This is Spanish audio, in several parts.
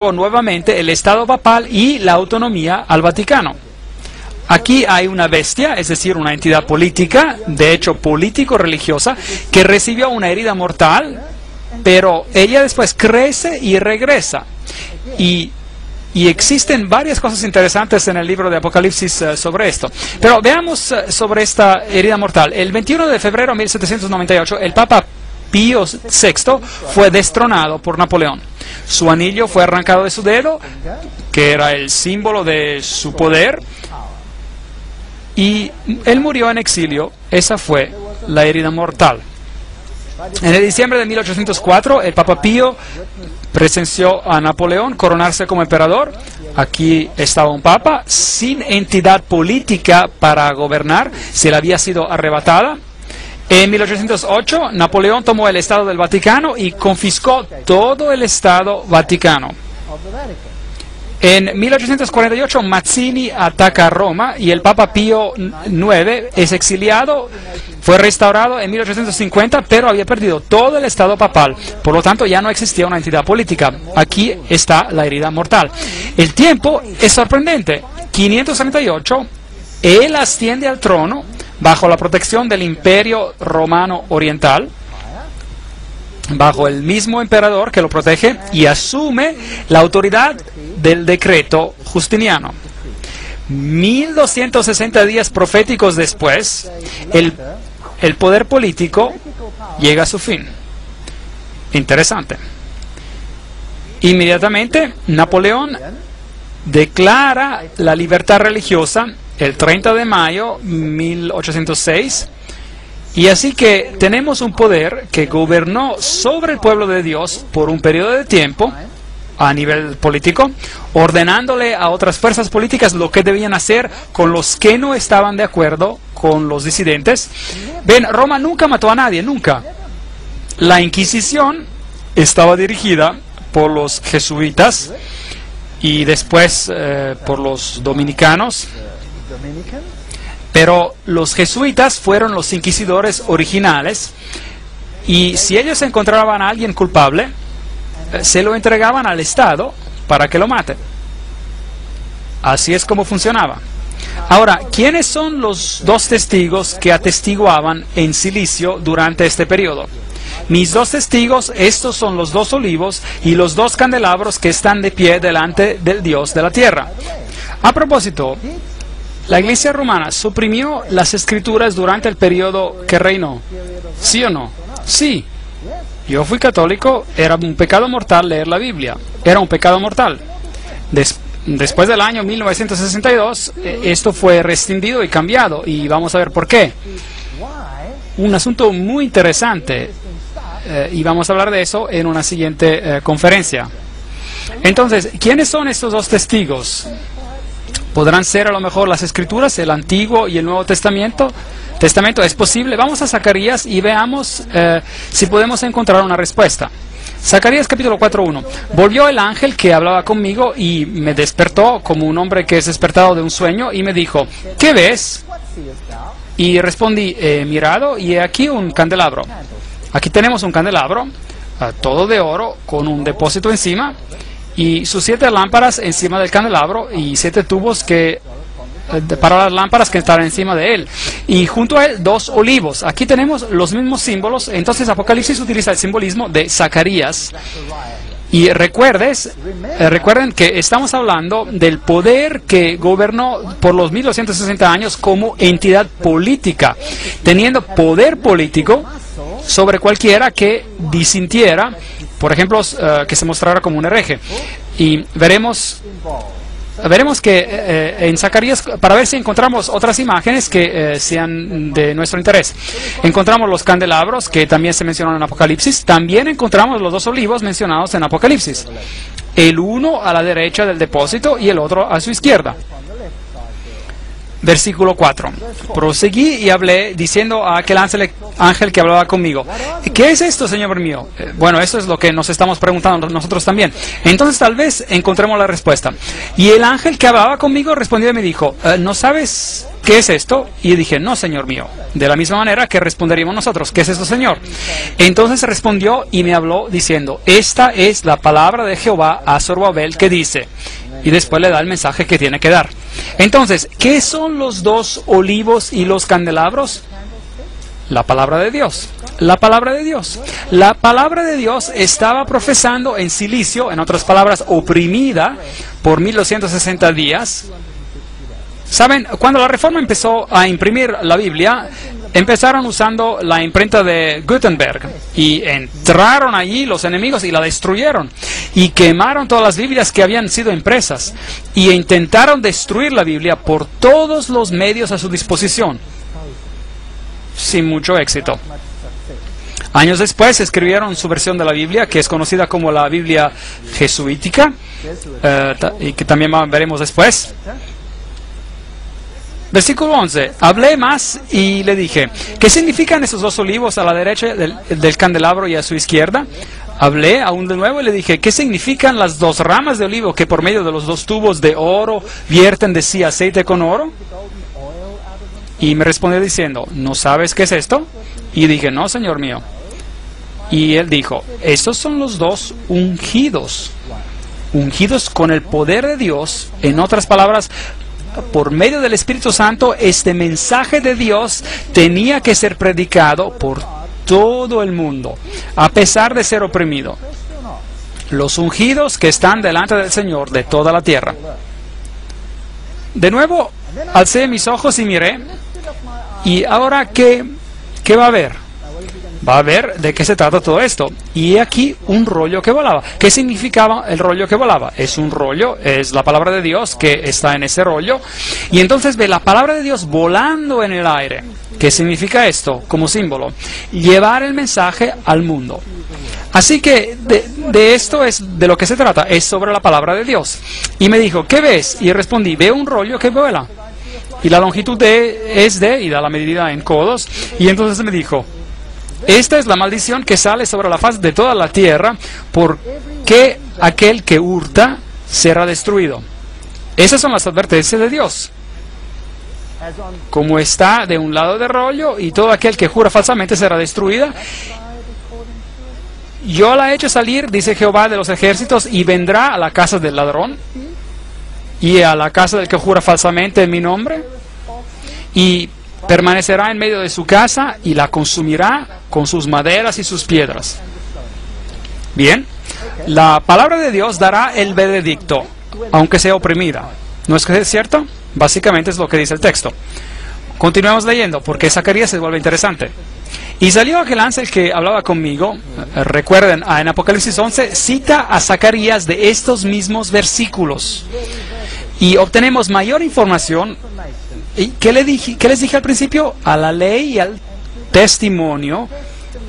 nuevamente el Estado papal y la autonomía al Vaticano. Aquí hay una bestia, es decir, una entidad política, de hecho político-religiosa, que recibió una herida mortal, pero ella después crece y regresa. Y existen varias cosas interesantes en el libro de Apocalipsis sobre esto. Pero veamos sobre esta herida mortal. El 21 de febrero de 1798, el Papa Pío VI fue destronado por Napoleón. Su anillo fue arrancado de su dedo, que era el símbolo de su poder, y él murió en exilio. Esa fue la herida mortal. En el diciembre de 1804, el Papa Pío presenció a Napoleón coronarse como emperador. Aquí estaba un papa sin entidad política para gobernar, se le había sido arrebatada. En 1808, Napoleón tomó el Estado del Vaticano y confiscó todo el Estado Vaticano. En 1848, Mazzini ataca a Roma y el Papa Pío IX es exiliado. Fue restaurado en 1850, pero había perdido todo el Estado papal. Por lo tanto, ya no existía una entidad política. Aquí está la herida mortal. El tiempo es sorprendente. 538, él asciende al trono bajo la protección del Imperio Romano Oriental, bajo el mismo emperador que lo protege, y asume la autoridad del decreto justiniano. 1260 días proféticos después, el poder político llega a su fin. Interesante. Inmediatamente, Napoleón declara la libertad religiosa el 30 de mayo de 1806, y así que tenemos un poder que gobernó sobre el pueblo de Dios por un periodo de tiempo a nivel político, ordenándole a otras fuerzas políticas lo que debían hacer con los que no estaban de acuerdo con los disidentes. Ven, Roma nunca mató a nadie, nunca. La Inquisición estaba dirigida por los jesuitas y después por los dominicanos. Pero los jesuitas fueron los inquisidores originales, y si ellos encontraban a alguien culpable, se lo entregaban al Estado para que lo mate. Así es como funcionaba. Ahora, ¿quiénes son los dos testigos que atestiguaban en silicio durante este periodo? Mis dos testigos, estos son los dos olivos y los dos candelabros que están de pie delante del Dios de la tierra. A propósito, ¿la Iglesia romana suprimió las escrituras durante el periodo que reinó? ¿Sí o no? Sí. Yo fui católico, era un pecado mortal leer la Biblia. Era un pecado mortal. Después del año 1962, esto fue rescindido y cambiado, y vamos a ver por qué. Un asunto muy interesante, y vamos a hablar de eso en una siguiente conferencia. Entonces, ¿quiénes son estos dos testigos? ¿Podrán ser a lo mejor las Escrituras, el Antiguo y el Nuevo Testamento? ¿Es posible? Vamos a Zacarías y veamos si podemos encontrar una respuesta. Zacarías capítulo 4:1. Volvió el ángel que hablaba conmigo y me despertó como un hombre que es despertado de un sueño, y me dijo, ¿qué ves? Y respondí, he mirado y he aquí un candelabro. Aquí tenemos un candelabro, todo de oro, con un depósito encima, y sus 7 lámparas encima del candelabro, y 7 tubos para las lámparas que están encima de él, y junto a él 2 olivos. Aquí tenemos los mismos símbolos. Entonces Apocalipsis utiliza el simbolismo de Zacarías. Y recuerden que estamos hablando del poder que gobernó por los 1260 años como entidad política, teniendo poder político sobre cualquiera que disintiera, por ejemplo, que se mostrara como un hereje. Y veremos que en Zacarías, para ver si encontramos otras imágenes que sean de nuestro interés. Encontramos los candelabros, que también se mencionan en Apocalipsis. También encontramos los 2 olivos mencionados en Apocalipsis. El uno a la derecha del depósito y el otro a su izquierda. Versículo 4. Proseguí y hablé diciendo a aquel ángel que hablaba conmigo, ¿qué es esto, Señor mío? Bueno, eso es lo que nos estamos preguntando nosotros también. Entonces tal vez encontremos la respuesta. Y el ángel que hablaba conmigo respondió y me dijo, ¿no sabes ¿qué es esto? Y dije, no, Señor mío. De la misma manera que responderíamos nosotros, ¿qué es esto, Señor? Entonces respondió y me habló diciendo, esta es la palabra de Jehová a Zorobabel que dice, y después le da el mensaje que tiene que dar. Entonces, ¿qué son los dos olivos y los candelabros? La palabra de Dios. La palabra de Dios. La palabra de Dios estaba profesando en silicio, en otras palabras, oprimida por 1260 días. ¿Saben? Cuando la Reforma empezó a imprimir la Biblia, empezaron usando la imprenta de Gutenberg y entraron allí los enemigos y la destruyeron y quemaron todas las Biblias que habían sido impresas y intentaron destruir la Biblia por todos los medios a su disposición, sin mucho éxito. Años después escribieron su versión de la Biblia, que es conocida como la Biblia jesuítica, y que también veremos después. Versículo 11. Hablé más y le dije, ¿qué significan esos dos olivos a la derecha del candelabro y a su izquierda? Hablé aún de nuevo y le dije, ¿qué significan las dos ramas de olivo que por medio de los dos tubos de oro vierten de sí aceite con oro? Y me respondió diciendo, ¿no sabes qué es esto? Y dije, no, Señor mío. Y él dijo, estos son los dos ungidos. Ungidos con el poder de Dios. En otras palabras, por medio del Espíritu Santo, este mensaje de Dios tenía que ser predicado por todo el mundo, a pesar de ser oprimido. Los ungidos que están delante del Señor de toda la tierra. De nuevo, alcé mis ojos y miré. Y ahora, ¿qué va a haber? Va a ver de qué se trata todo esto. Y aquí un rollo que volaba. ¿Qué significaba el rollo que volaba? Es un rollo, es la palabra de Dios que está en ese rollo. Y entonces ve la palabra de Dios volando en el aire. ¿Qué significa esto como símbolo? Llevar el mensaje al mundo. Así que de esto es de lo que se trata, es sobre la palabra de Dios. Y me dijo, ¿qué ves? Y respondí, veo un rollo que vuela. Y la longitud es de, y da la medida en codos. Y entonces me dijo, esta es la maldición que sale sobre la faz de toda la tierra, porque aquel que hurta será destruido. Esas son las advertencias de Dios. Como está de un lado del rollo, y todo aquel que jura falsamente será destruida. Yo la he hecho salir, dice Jehová de los ejércitos, y vendrá a la casa del ladrón, y a la casa del que jura falsamente en mi nombre, y permanecerá en medio de su casa, y la consumirá con sus maderas y sus piedras. Bien, la palabra de Dios dará el veredicto, aunque sea oprimida. ¿No es que es cierto? Básicamente es lo que dice el texto. Continuemos leyendo, porque Zacarías se vuelve interesante. Y salió aquel ángel que hablaba conmigo. Recuerden, en Apocalipsis 11 cita a Zacarías de estos mismos versículos. Y obtenemos mayor información. ¿Y qué les dije al principio? A la ley y al testimonio.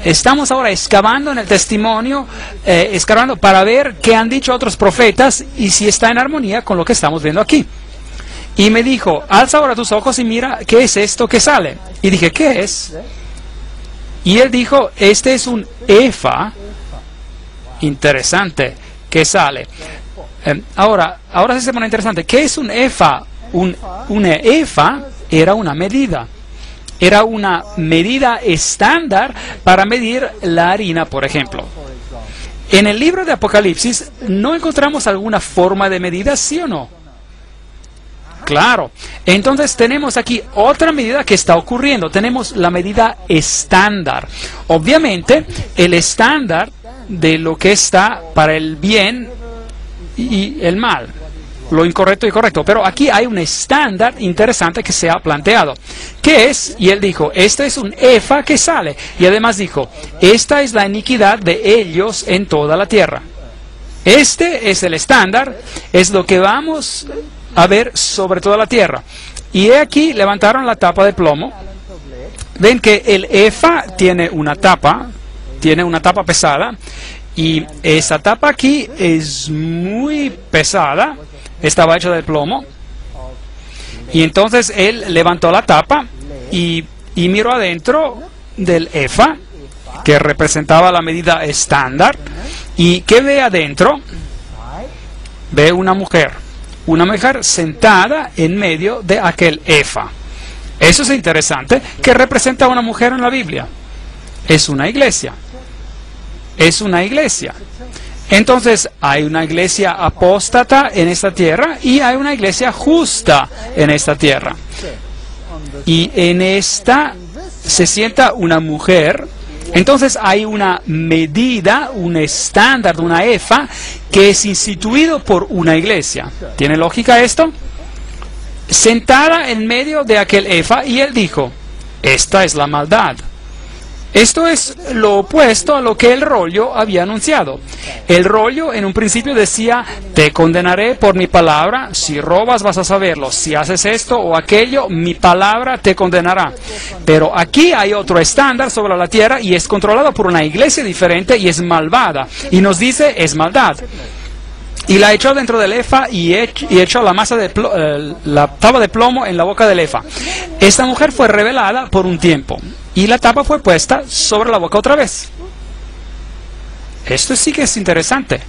Estamos ahora excavando en el testimonio, excavando para ver qué han dicho otros profetas y si está en armonía con lo que estamos viendo aquí. Y me dijo, alza ahora tus ojos y mira qué es esto que sale. Y dije, ¿qué es? Y él dijo, este es un efa. Interesante, que sale. Ahora sí se pone interesante. ¿Qué es un efa? Un efa era una medida. Era una medida estándar para medir la harina, por ejemplo. En el libro de Apocalipsis, ¿no encontramos alguna forma de medida, sí o no? Claro. Entonces tenemos aquí otra medida que está ocurriendo. Tenemos la medida estándar. Obviamente, el estándar de lo que está para el bien y el mal. Lo incorrecto y correcto. Pero aquí hay un estándar interesante que se ha planteado. ¿Qué es? Y él dijo, este es un efa que sale. Y además dijo, esta es la iniquidad de ellos en toda la tierra. Este es el estándar, es lo que vamos a ver sobre toda la tierra. Y he aquí, levantaron la tapa de plomo. Ven que el efa tiene una tapa pesada. Y esa tapa aquí es muy pesada. Estaba hecha de plomo. Y entonces él levantó la tapa y miró adentro del efa, que representaba la medida estándar. ¿Y qué ve adentro? Ve una mujer sentada en medio de aquel efa. Eso es interesante. ¿Qué representa a una mujer en la Biblia? Es una iglesia. Es una iglesia. Entonces, hay una iglesia apóstata en esta tierra y hay una iglesia justa en esta tierra. Y en esta se sienta una mujer. Entonces hay una medida, un estándar, una efa, que es instituido por una iglesia. ¿Tiene lógica esto? Sentada en medio de aquel efa, y él dijo, esta es la maldad. Esto es lo opuesto a lo que el rollo había anunciado. El rollo en un principio decía, te condenaré por mi palabra, si robas vas a saberlo, si haces esto o aquello, mi palabra te condenará. Pero aquí hay otro estándar sobre la tierra y es controlado por una iglesia diferente y es malvada. Y nos dice, es maldad. Y la echó dentro del efa y echó la masa de la tapa de plomo en la boca del efa. Esta mujer fue revelada por un tiempo y la tapa fue puesta sobre la boca otra vez. Esto sí que es interesante.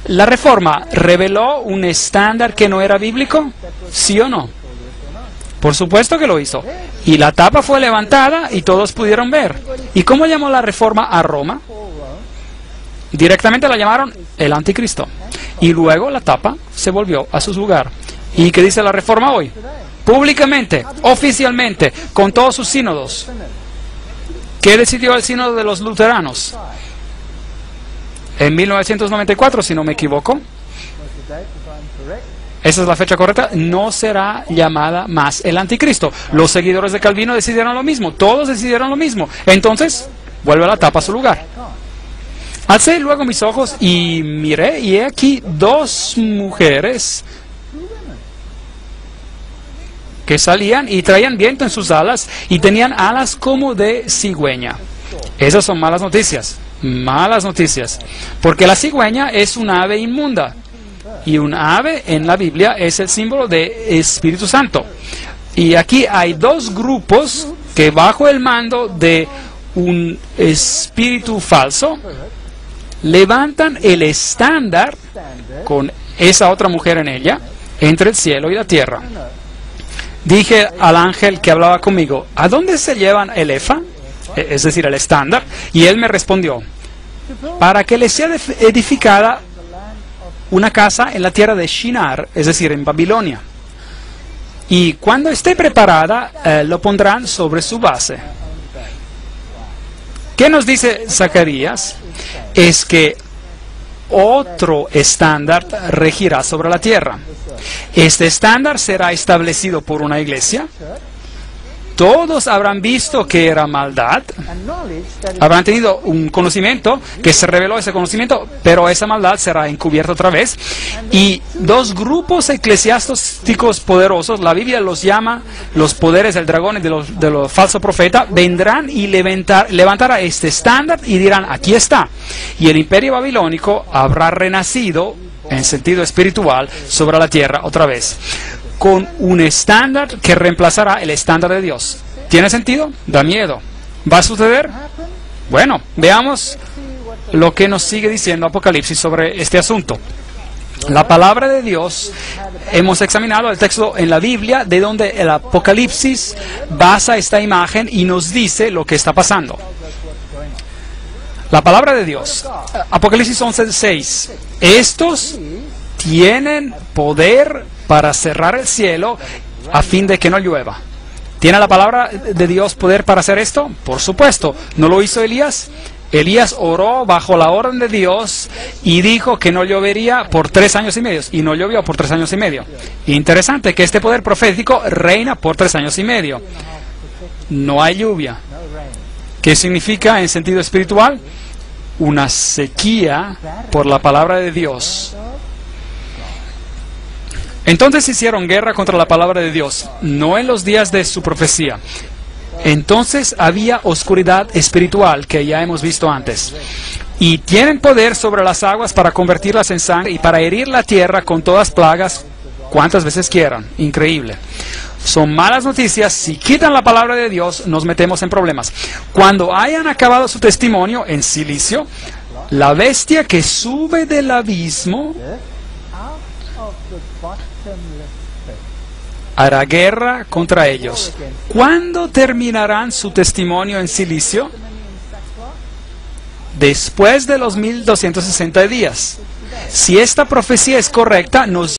¿La Reforma reveló un estándar que no era bíblico? ¿Sí o no? Por supuesto que lo hizo. Y la tapa fue levantada y todos pudieron ver. ¿Y cómo llamó la Reforma a Roma? Directamente la llamaron el Anticristo. Y luego la tapa se volvió a su lugar. ¿Y qué dice la Reforma hoy? Públicamente, oficialmente, con todos sus sínodos. ¿Qué decidió el sínodo de los luteranos? En 1994, si no me equivoco. Esa es la fecha correcta. No será llamada más el Anticristo. Los seguidores de Calvino decidieron lo mismo. Todos decidieron lo mismo. Entonces, vuelve la tapa a su lugar. Alcé luego mis ojos y miré, y he aquí dos mujeres que salían y traían viento en sus alas y tenían alas como de cigüeña. Esas son malas noticias. Malas noticias. Porque la cigüeña es un ave inmunda. Y un ave en la Biblia es el símbolo de Espíritu Santo. Y aquí hay dos grupos que bajo el mando de un espíritu falso levantan el estándar con esa otra mujer en ella entre el cielo y la tierra. Dije al ángel que hablaba conmigo, ¿a dónde se llevan el efa? Es decir, el estándar. Y él me respondió, para que les sea edificada una casa en la tierra de Shinar, es decir, en Babilonia. Y cuando esté preparada, lo pondrán sobre su base. ¿Qué nos dice Zacarías? Es que otro estándar regirá sobre la tierra. Este estándar será establecido por una iglesia. Todos habrán visto que era maldad, habrán tenido un conocimiento, que se reveló ese conocimiento, pero esa maldad será encubierta otra vez. Y dos grupos eclesiásticos poderosos, la Biblia los llama los poderes del dragón y de los falsos profetas, vendrán y levantará este estándar y dirán, aquí está. Y el imperio babilónico habrá renacido en sentido espiritual sobre la tierra otra vez, con un estándar que reemplazará el estándar de Dios. ¿Tiene sentido? Da miedo. ¿Va a suceder? Bueno, veamos lo que nos sigue diciendo Apocalipsis sobre este asunto. La palabra de Dios, hemos examinado el texto en la Biblia de donde el Apocalipsis basa esta imagen y nos dice lo que está pasando. La palabra de Dios, Apocalipsis 11:6. Estos tienen poder para cerrar el cielo a fin de que no llueva. ¿Tiene la palabra de Dios poder para hacer esto? Por supuesto. ¿No lo hizo Elías? Elías oró bajo la orden de Dios y dijo que no llovería por 3 años y medio. Y no llovió por 3 años y medio. Interesante que este poder profético reina por 3 años y medio. No hay lluvia. ¿Qué significa en sentido espiritual? Una sequía por la palabra de Dios. Entonces hicieron guerra contra la palabra de Dios, no en los días de su profecía. Entonces había oscuridad espiritual que ya hemos visto antes. Y tienen poder sobre las aguas para convertirlas en sangre y para herir la tierra con todas plagas cuantas veces quieran. Increíble. Son malas noticias. Si quitan la palabra de Dios, nos metemos en problemas. Cuando hayan acabado su testimonio en silicio, la bestia que sube del abismo hará guerra contra ellos. ¿Cuándo terminarán su testimonio en silicio? Después de los 1260 días. Si esta profecía es correcta, nos